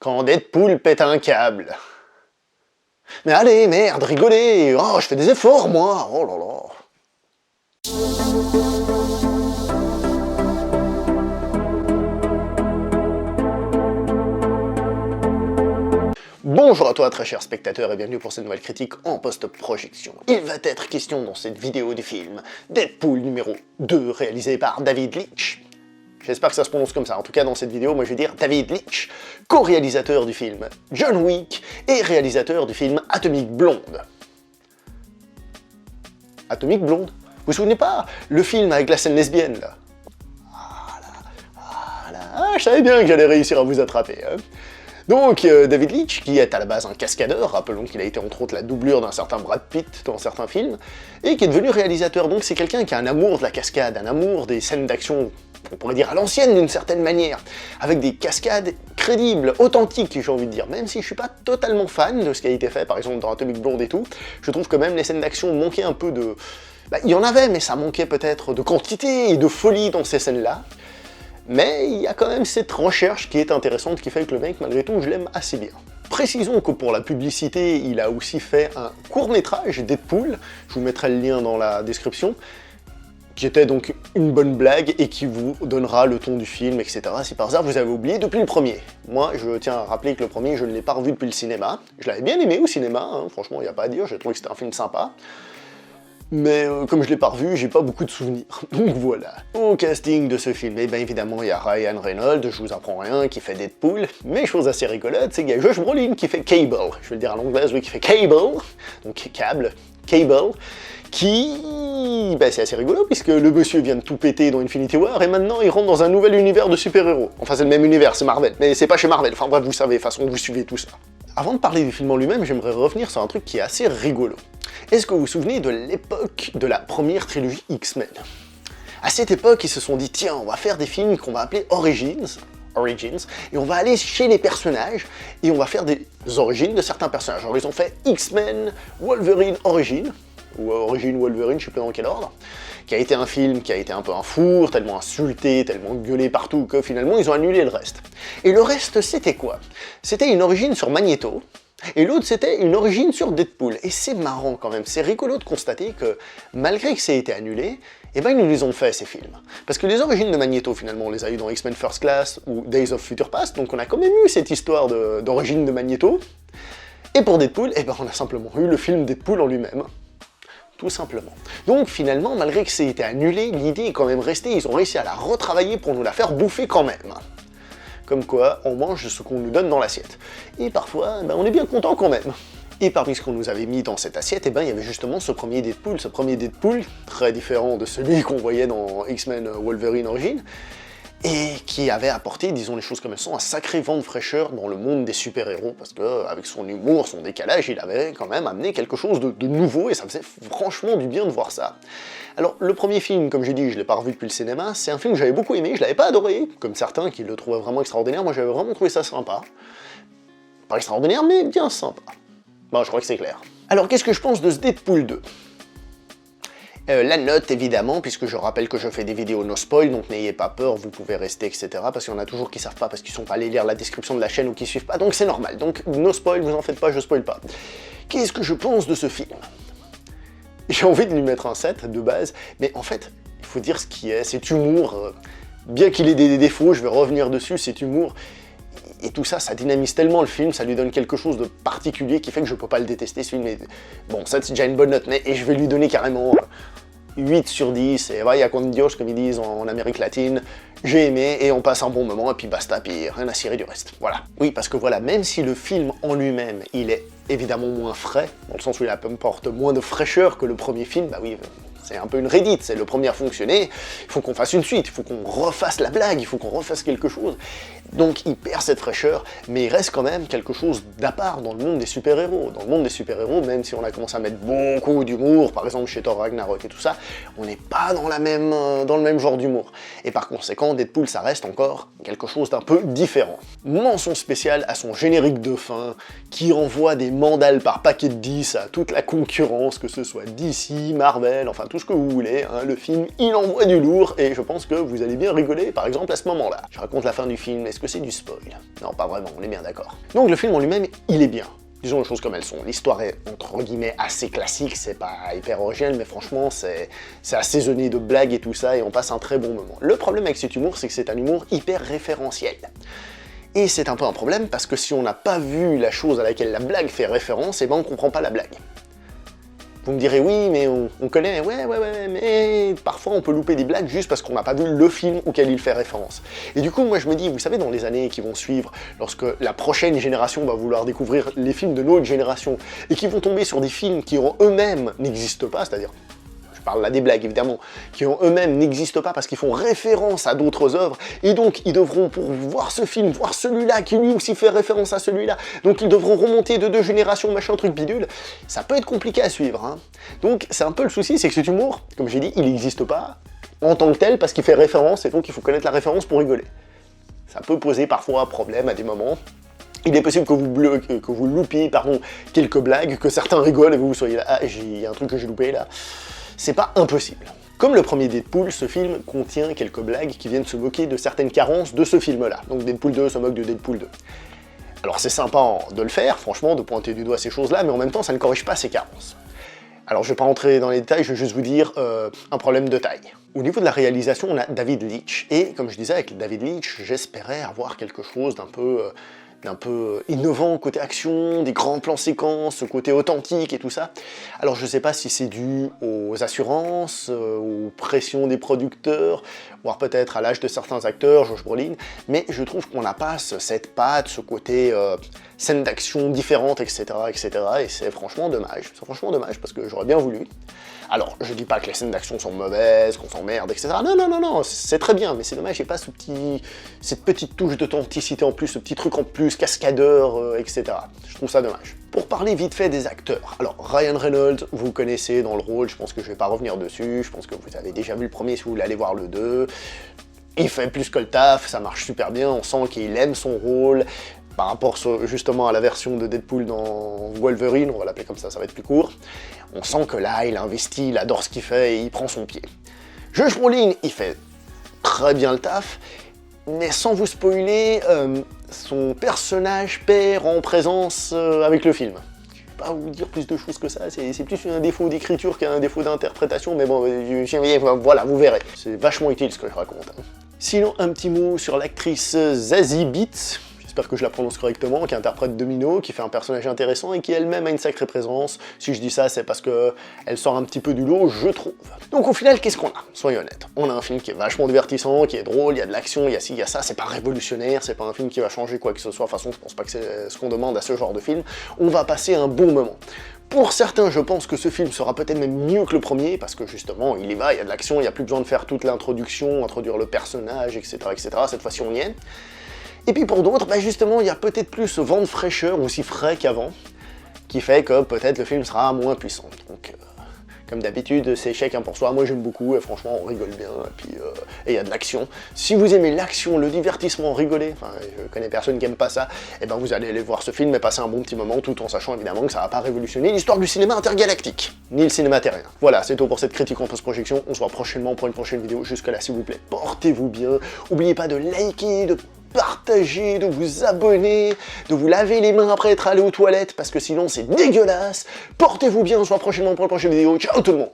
quand Deadpool pète un câble. Mais allez, merde, rigolez. Oh, je fais des efforts, moi. Oh là là. Bonjour à toi très cher spectateur et bienvenue pour cette nouvelle critique en post-projection. Il va être question dans cette vidéo du film Deadpool numéro 2 réalisé par David Leitch. J'espère que ça se prononce comme ça, en tout cas dans cette vidéo moi je vais dire David Leitch, co-réalisateur du film John Wick et réalisateur du film Atomic Blonde. Atomic Blonde? Vous vous souvenez pas? Le film avec la scène lesbienne là? Ah, je savais bien que j'allais réussir à vous attraper. Hein. Donc, David Leitch, qui est à la base un cascadeur, rappelons qu'il a été entre autres la doublure d'un certain Brad Pitt dans certains films, et qui est devenu réalisateur, donc c'est quelqu'un qui a un amour de la cascade, un amour des scènes d'action, on pourrait dire à l'ancienne d'une certaine manière, avec des cascades crédibles, authentiques, j'ai envie de dire, même si je suis pas totalement fan de ce qui a été fait, par exemple dans Atomic Blonde et tout, je trouve que même les scènes d'action manquaient un peu de... il y en avait, mais ça manquait peut-être de quantité et de folie dans ces scènes-là. Mais il y a quand même cette recherche qui est intéressante, qui fait que le mec, malgré tout, je l'aime assez bien. Précisons que pour la publicité, il a aussi fait un court-métrage, Deadpool, je vous mettrai le lien dans la description, qui était donc une bonne blague et qui vous donnera le ton du film, etc. Si par hasard vous avez oublié depuis le premier. Moi, je tiens à rappeler que le premier, je ne l'ai pas revu depuis le cinéma. Je l'avais bien aimé au cinéma, hein, franchement, il n'y a pas à dire, j'ai trouvé que c'était un film sympa. Mais comme je l'ai pas revu, j'ai pas beaucoup de souvenirs. Donc voilà. Au casting de ce film, bien évidemment, il y a Ryan Reynolds, je vous apprends rien, qui fait Deadpool, mais chose assez rigolote, c'est qu'il y a Josh Brolin qui fait Cable, je vais le dire à l'anglaise, oui, qui fait Cable, donc câble, Cable, qui... c'est assez rigolo, puisque le monsieur vient de tout péter dans Infinity War, et maintenant il rentre dans un nouvel univers de super-héros. Enfin, c'est le même univers, c'est Marvel, mais c'est pas chez Marvel, enfin bref, vous savez, de toute façon, vous suivez tout ça. Avant de parler du film en lui-même, j'aimerais revenir sur un truc qui est assez rigolo. Est-ce que vous vous souvenez de l'époque de la première trilogie X-Men? À cette époque, ils se sont dit, tiens, on va faire des films qu'on va appeler Origins, et on va aller chez les personnages, et on va faire des origines de certains personnages. Alors ils ont fait X-Men Wolverine Origin, ou Origin Wolverine, je sais pas dans quel ordre, qui a été un film qui a été un peu un four, tellement insulté, tellement gueulé partout, que finalement ils ont annulé le reste. Et le reste, c'était quoi? C'était une origine sur Magneto, et l'autre c'était une origine sur Deadpool. Et c'est marrant quand même, c'est rigolo de constater que, malgré que ça ait été annulé, eh ben ils nous les ont fait ces films. Parce que les origines de Magneto, finalement, on les a eu dans X-Men First Class ou Days of Future Past, donc on a quand même eu cette histoire d'origine de Magneto. Et pour Deadpool, eh ben on a simplement eu le film Deadpool en lui-même. Tout simplement. Donc finalement, malgré que ça ait été annulé, l'idée est quand même restée, ils ont réussi à la retravailler pour nous la faire bouffer quand même. Comme quoi, on mange ce qu'on nous donne dans l'assiette. Et parfois, on est bien content quand même. Et parmi ce qu'on nous avait mis dans cette assiette, il y avait justement ce premier Deadpool, très différent de celui qu'on voyait dans X-Men Wolverine Origin, et qui avait apporté, disons les choses comme elles sont, un sacré vent de fraîcheur dans le monde des super-héros, parce que avec son humour, son décalage, il avait quand même amené quelque chose de nouveau, et ça faisait franchement du bien de voir ça. Alors, le premier film, comme j'ai dit, je l'ai pas revu depuis le cinéma, c'est un film que j'avais beaucoup aimé, je l'avais pas adoré, comme certains qui le trouvaient vraiment extraordinaire, moi j'avais vraiment trouvé ça sympa. Pas extraordinaire, mais bien sympa. Bon, je crois que c'est clair. Alors, qu'est-ce que je pense de ce Deadpool 2 ? La note, évidemment, puisque je rappelle que je fais des vidéos no spoil, donc n'ayez pas peur, vous pouvez rester, etc. Parce qu'il y en a toujours qui savent pas, parce qu'ils sont pas allés lire la description de la chaîne ou qui suivent pas, donc c'est normal. Donc no spoil, vous en faites pas, je spoil pas. Qu'est-ce que je pense de ce film? J'ai envie de lui mettre un 7 de base, mais en fait, il faut dire ce qui est, cet humour, bien qu'il ait des défauts, je vais revenir dessus, cet humour, et tout ça, ça dynamise tellement le film, ça lui donne quelque chose de particulier qui fait que je peux pas le détester, ce film. Mais bon, ça c'est déjà une bonne note, mais et je vais lui donner carrément 8 sur 10, et vaya con Dios, comme ils disent en Amérique latine, j'ai aimé, et on passe un bon moment, et puis basta, puis rien à cirer du reste. Voilà. Oui, parce que voilà, même si le film en lui-même, il est évidemment moins frais, dans le sens où il apporte moins de fraîcheur que le premier film, bah oui, c'est un peu une redite, c'est le premier à fonctionner, il faut qu'on fasse une suite, il faut qu'on refasse la blague, il faut qu'on refasse quelque chose. Donc il perd cette fraîcheur, mais il reste quand même quelque chose d'à part dans le monde des super-héros. Dans le monde des super-héros, même si on a commencé à mettre beaucoup d'humour, par exemple chez Thor Ragnarok et tout ça, on n'est pas dans le même genre d'humour. Et par conséquent, Deadpool, ça reste encore quelque chose d'un peu différent. Mention spéciale à son générique de fin, qui envoie des mandales par paquet de 10 à toute la concurrence, que ce soit DC, Marvel, enfin tout ce que vous voulez, hein, le film, il envoie du lourd, et je pense que vous allez bien rigoler, par exemple, à ce moment-là. Je raconte la fin du film, est-ce que c'est du spoil? Non, pas vraiment, on est bien d'accord. Donc le film en lui-même, il est bien. Disons les choses comme elles sont. L'histoire est, entre guillemets, assez classique, c'est pas hyper original, mais franchement, c'est assaisonné de blagues et tout ça, et on passe un très bon moment. Le problème avec cet humour, c'est que c'est un humour hyper référentiel. Et c'est un peu un problème, parce que si on n'a pas vu la chose à laquelle la blague fait référence, eh ben on comprend pas la blague. Vous me direz, oui, mais on connaît, ouais, mais parfois on peut louper des blagues juste parce qu'on n'a pas vu le film auquel il fait référence. Et du coup, moi je me dis, vous savez, dans les années qui vont suivre, lorsque la prochaine génération va vouloir découvrir les films de notre génération, et qui vont tomber sur des films qui en eux-mêmes n'existent pas, c'est-à-dire, je parle là des blagues évidemment, qui en eux-mêmes n'existent pas parce qu'ils font référence à d'autres œuvres, et donc ils devront, pour voir ce film, voir celui-là qui lui aussi fait référence à celui-là, donc ils devront remonter de 2 générations, machin truc bidule, ça peut être compliqué à suivre, hein. Donc c'est un peu le souci, c'est que cet humour, comme j'ai dit, il n'existe pas en tant que tel parce qu'il fait référence, et donc il faut connaître la référence pour rigoler. Ça peut poser parfois un problème à des moments. Il est possible que vous loupiez quelques blagues, que certains rigolent et vous soyez là, ah, il y a un truc que j'ai loupé là. C'est pas impossible. Comme le premier Deadpool, ce film contient quelques blagues qui viennent se moquer de certaines carences de ce film-là. Donc Deadpool 2 se moque de Deadpool 2. Alors c'est sympa de le faire, franchement, de pointer du doigt ces choses-là, mais en même temps, ça ne corrige pas ces carences. Alors je vais pas rentrer dans les détails, je vais juste vous dire un problème de taille. Au niveau de la réalisation, on a David Leitch, et comme je disais, avec David Leitch, j'espérais avoir quelque chose d'un peu innovant côté action, des grands plans séquences, côté authentique et tout ça. Alors je sais pas si c'est dû aux assurances, aux pressions des producteurs, voire peut-être à l'âge de certains acteurs, Josh Brolin, mais je trouve qu'on n'a pas cette patte, ce côté scène d'action différente, etc., et c'est franchement dommage. C'est franchement dommage parce que j'aurais bien voulu. Alors, je dis pas que les scènes d'action sont mauvaises, qu'on s'emmerde, etc. Non, c'est très bien, mais c'est dommage, j'ai pas cette petite touche d'authenticité en plus, ce petit truc en plus, cascadeur, etc. Je trouve ça dommage. Pour parler vite fait des acteurs, alors Ryan Reynolds, vous le connaissez dans le rôle, je pense que je vais pas revenir dessus, je pense que vous avez déjà vu le premier si vous voulez aller voir le 2. Il fait plus que le taf, ça marche super bien, on sent qu'il aime son rôle. Par rapport justement à la version de Deadpool dans Wolverine, on va l'appeler comme ça va être plus court, on sent que là, il investit, il adore ce qu'il fait et il prend son pied. Josh Brolin, il fait très bien le taf, mais sans vous spoiler, son personnage perd en présence avec le film. Je vais pas vous dire plus de choses que ça, c'est plus un défaut d'écriture qu'un défaut d'interprétation, mais bon, voilà, vous verrez. C'est vachement utile ce que je raconte. Hein. Sinon, un petit mot sur l'actrice Zazie Beetz, j'espère que je la prononce correctement, qui interprète Domino, qui fait un personnage intéressant et qui elle-même a une sacrée présence. Si je dis ça, c'est parce que elle sort un petit peu du lot, je trouve. Donc au final, qu'est-ce qu'on a? Soyons honnêtes. On a un film qui est vachement divertissant, qui est drôle, il y a de l'action, il y a ci, il y a ça, c'est pas révolutionnaire, c'est pas un film qui va changer quoi que ce soit, de toute façon, je pense pas que c'est ce qu'on demande à ce genre de film. On va passer un bon moment. Pour certains, je pense que ce film sera peut-être même mieux que le premier, parce que justement, il y va, il y a de l'action, il n'y a plus besoin de faire toute l'introduction, introduire le personnage, etc., etc. Cette fois-ci, on y est. Et puis pour d'autres, bah justement, il y a peut-être plus ce vent de fraîcheur, aussi frais qu'avant, qui fait que peut-être le film sera moins puissant. Donc, comme d'habitude, c'est chacun pour soi. Moi, j'aime beaucoup, et franchement, on rigole bien, et il y a de l'action. Si vous aimez l'action, le divertissement, rigoler, enfin, je connais personne qui aime pas ça, et ben vous allez aller voir ce film et passer un bon petit moment, tout en sachant évidemment que ça va pas révolutionner l'histoire du cinéma intergalactique, ni le cinéma terrien. Voilà, c'est tout pour cette critique en post-projection. On se voit prochainement pour une prochaine vidéo. Jusque-là, s'il vous plaît, portez-vous bien. N'oubliez pas de liker, de partager, de vous abonner, de vous laver les mains après être allé aux toilettes, parce que sinon c'est dégueulasse. Portez-vous bien, on se voit prochainement pour une prochaine vidéo. Ciao tout le monde!